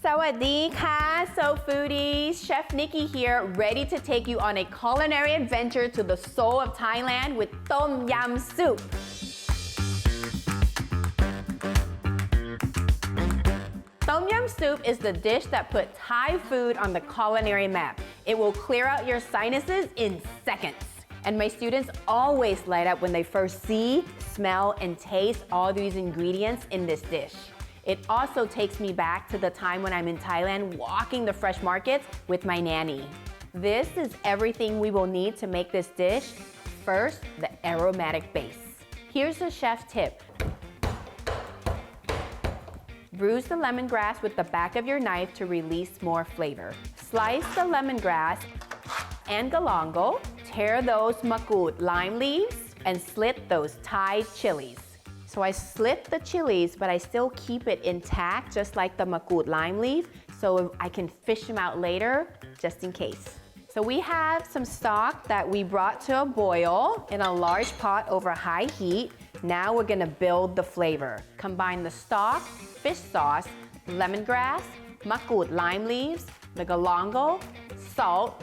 Sawadee-ka, So Foodies! Chef Nikki here, ready to take you on a culinary adventure to the soul of Thailand with Tom Yum Soup. Tom Yum Soup is the dish that put Thai food on the culinary map. It will clear out your sinuses in seconds. And my students always light up when they first see, smell, and taste all these ingredients in this dish. It also takes me back to the time when I'm in Thailand walking the fresh markets with my nanny. This is everything we will need to make this dish. First, the aromatic base. Here's a chef tip. Bruise the lemongrass with the back of your knife to release more flavor. Slice the lemongrass and galangal. Tear those makrut lime leaves and slit those Thai chilies. So I slit the chilies, but I still keep it intact, just like the makrut lime leaf, so I can fish them out later, just in case. So we have some stock that we brought to a boil in a large pot over high heat. Now we're gonna build the flavor. Combine the stock, fish sauce, lemongrass, makrut lime leaves, the galangal, salt,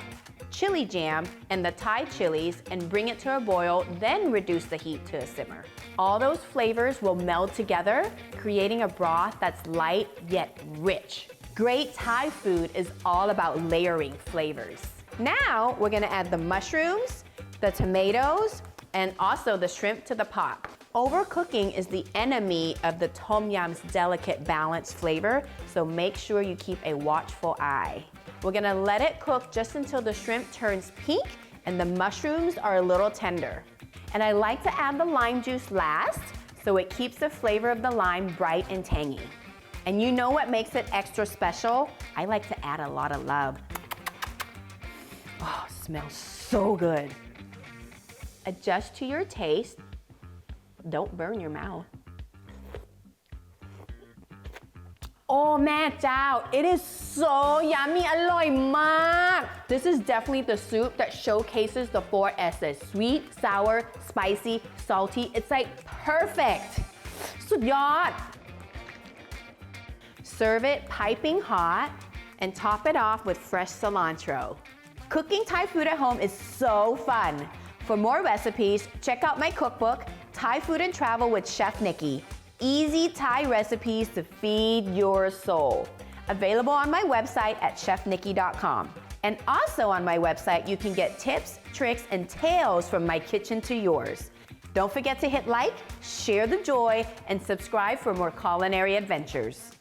chili jam, and the Thai chilies, and bring it to a boil, then reduce the heat to a simmer. All those flavors will meld together, creating a broth that's light yet rich. Great Thai food is all about layering flavors. Now we're gonna add the mushrooms, the tomatoes, and also the shrimp to the pot. Overcooking is the enemy of the Tom Yum's delicate balanced flavor, so make sure you keep a watchful eye. We're gonna let it cook just until the shrimp turns pink and the mushrooms are a little tender. And I like to add the lime juice last, so it keeps the flavor of the lime bright and tangy. And you know what makes it extra special? I like to add a lot of love. Oh, smells so good. Adjust to your taste. Don't burn your mouth. Oh แม่เจ้า it is so yummy อร่อยมาก This is definitely the soup that showcases the 4 S's: sweet, sour, spicy, salty. It's like perfect สุดยอด Serve it piping hot and top it off with fresh cilantro. Cooking Thai food at home is so fun. For more recipes, check out my cookbook, Thai Food and Travel with Chef Nikki. Easy Thai recipes to feed your soul. Available on my website at chefnikky.com. And also on my website, you can get tips, tricks, and tales from my kitchen to yours. Don't forget to hit like, share the joy, and subscribe for more culinary adventures.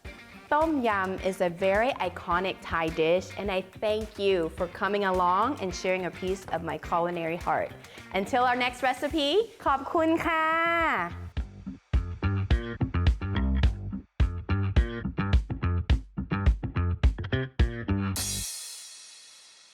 Tom Yum is a very iconic Thai dish, and I thank you for coming along and sharing a piece of my culinary heart. Until our next recipe, ขอบคุณค่ะ